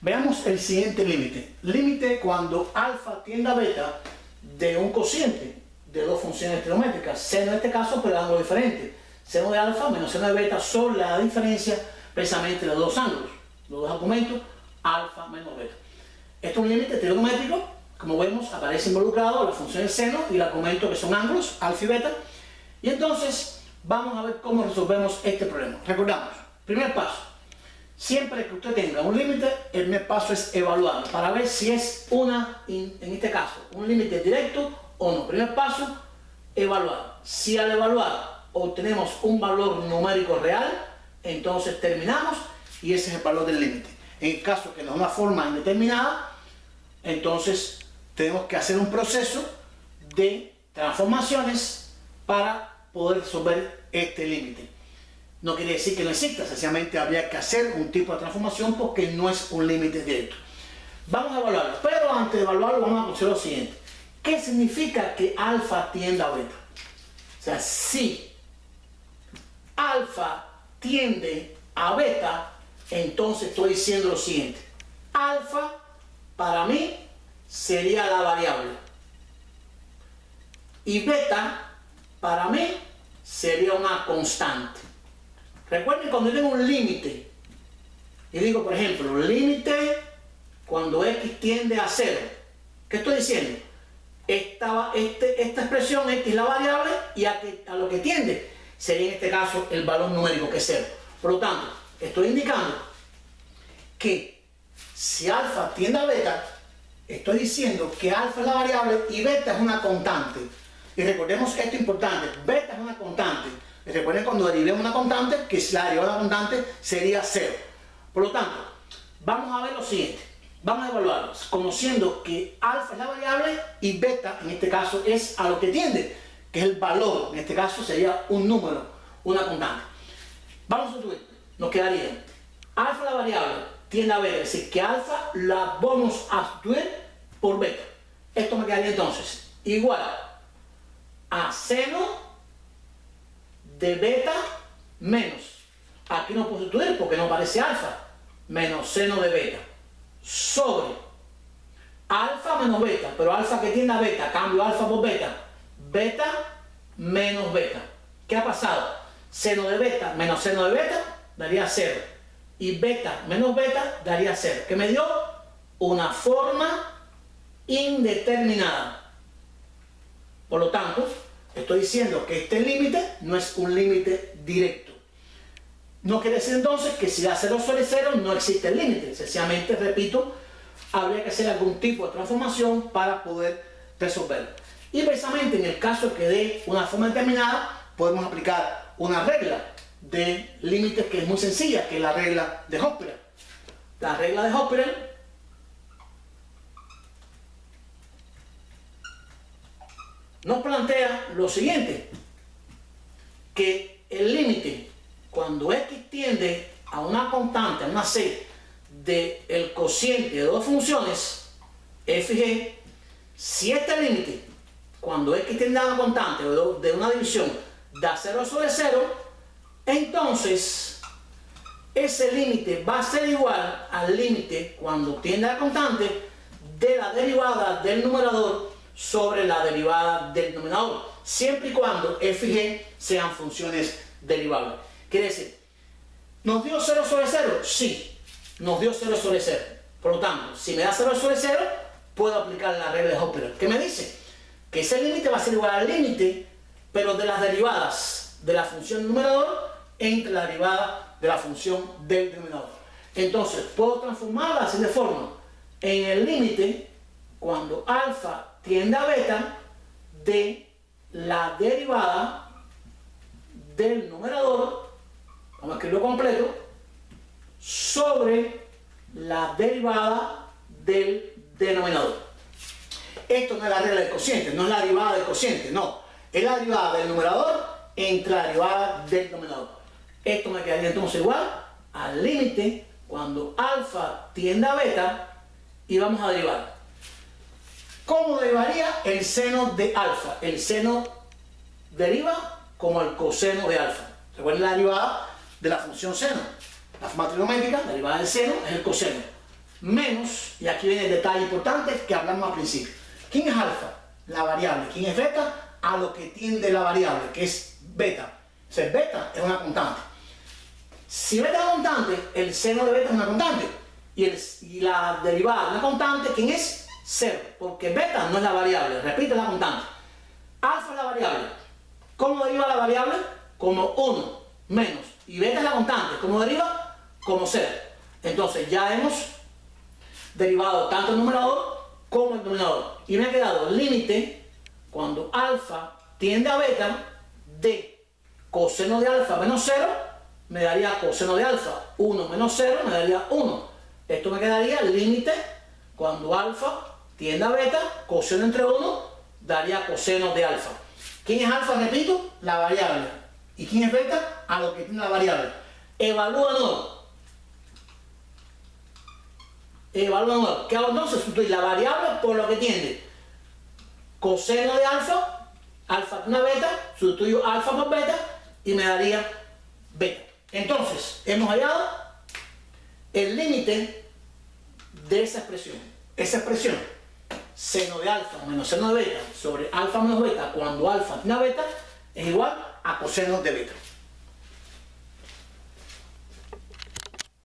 Veamos el siguiente límite. Límite cuando alfa tiende a beta de un cociente de dos funciones trigonométricas. Seno en este caso, pero de ángulo diferente. Seno de alfa menos seno de beta son la diferencia precisamente de los dos ángulos, los dos argumentos, alfa menos beta. Esto es un límite trigonométrico. Como vemos, aparece involucrado la función de seno y el argumento que son ángulos, alfa y beta. Y entonces, vamos a ver cómo resolvemos este problema. Recordamos, primer paso. Siempre que usted tenga un límite, el primer paso es evaluarlo para ver si es en este caso, un límite directo o no. Primer paso, evaluar. Si al evaluar obtenemos un valor numérico real, entonces terminamos y ese es el valor del límite. En el caso que no es una forma indeterminada, entonces tenemos que hacer un proceso de transformaciones para poder resolver este límite. No quiere decir que no exista, sencillamente habría que hacer un tipo de transformación porque no es un límite directo. Vamos a evaluarlo, pero antes de evaluarlo vamos a considerar lo siguiente. ¿Qué significa que alfa tiende a beta? O sea, si alfa tiende a beta, entonces estoy diciendo lo siguiente. Alfa para mí sería la variable y beta para mí sería una constante. Recuerden cuando yo tengo un límite y digo, por ejemplo, límite cuando x tiende a 0. ¿Qué estoy diciendo? Esta expresión x es la variable y a lo que tiende sería en este caso el valor numérico que es 0. Por lo tanto, estoy indicando que si alfa tiende a beta, estoy diciendo que alfa es la variable y beta es una constante. Y recordemos esto importante, beta es una constante. Recuerden cuando derivemos una constante, que si la derivada de una constante sería 0. Por lo tanto, vamos a ver lo siguiente. Vamos a evaluarlos, conociendo que alfa es la variable y beta, en este caso, es a lo que tiende, que es el valor. En este caso sería un número, una constante. Vamos a sustituir. Nos quedaría alfa la variable tiende a beta, es decir, que alfa la vamos a sustituir por beta. Esto me quedaría entonces igual a seno de beta menos, aquí no puedo sustituir porque no aparece alfa, menos seno de beta, sobre alfa menos beta, pero alfa que tiende a beta, cambio alfa por beta, beta menos beta. ¿Qué ha pasado? Seno de beta menos seno de beta daría 0 y beta menos beta daría 0, que me dio una forma indeterminada. Por lo tanto, estoy diciendo que este límite no es un límite directo. No quiere decir entonces que si da 0 sobre 0 no existe el límite. Sencillamente, repito, habría que hacer algún tipo de transformación para poder resolverlo. Y precisamente en el caso que dé una forma determinada, podemos aplicar una regla de límites que es muy sencilla, que es la regla de Hoppeler. La regla de Hoppeler nos plantea lo siguiente, que el límite cuando x tiende a una constante, a una c del cociente de dos funciones f y g, si este límite cuando x tiende a una constante de una división da 0 sobre 0, entonces ese límite va a ser igual al límite cuando tiende a la constante de la derivada del numerador sobre la derivada del denominador, siempre y cuando f y g sean funciones derivables. Quiere decir, ¿nos dio 0 sobre 0? Sí, nos dio 0 sobre 0. Por lo tanto, si me da 0 sobre 0, puedo aplicar la regla de Hoppeler. ¿Qué me dice? Que ese límite va a ser igual al límite, pero de las derivadas de la función numerador entre la derivada de la función del denominador. Entonces, puedo transformarla así de forma en el límite cuando alfa tiende a beta de la derivada del numerador, vamos a escribirlo completo, sobre la derivada del denominador. Esto no es la regla del cociente, no es la derivada del cociente, no, es la derivada del numerador entre la derivada del denominador. Esto me quedaría entonces igual al límite cuando alfa tiende a beta y vamos a derivar. ¿Cómo derivaría el seno de alfa? El seno deriva como el coseno de alfa. Recuerden la derivada de la función seno. La forma trigonométrica, la derivada del seno es el coseno. menos, y aquí viene el detalle importante que hablamos al principio. ¿Quién es alfa? La variable. ¿Quién es beta? A lo que tiende la variable, que es beta. O sea, beta es una constante. Si beta es una constante, el seno de beta es una constante. Y la derivada de una constante, ¿quién es? 0. Porque beta no es la variable, repite, la constante. Alfa es la variable. ¿Cómo deriva la variable? Como 1 menos. Y beta es la constante. ¿Cómo deriva? Como 0. Entonces ya hemos derivado tanto el numerador como el denominador. Y me ha quedado el límite cuando alfa tiende a beta de coseno de alfa menos 0 me daría coseno de alfa. 1 menos 0 me daría 1. Esto me quedaría el límite cuando alfa tiende a beta, coseno entre 1 daría coseno de alfa. ¿Quién es alfa? Repito, la variable. ¿Y quién es beta? A lo que tiene la variable. Evalúa nuevo. Evalúa nuevo. ¿Qué hago entonces? Sustituir la variable por lo que tiende. Coseno de alfa, alfa una beta, sustituyo alfa por beta y me daría beta. Entonces, hemos hallado el límite de esa expresión. Esa expresión, seno de alfa menos seno de beta sobre alfa menos beta cuando alfa tiene beta es igual a coseno de beta.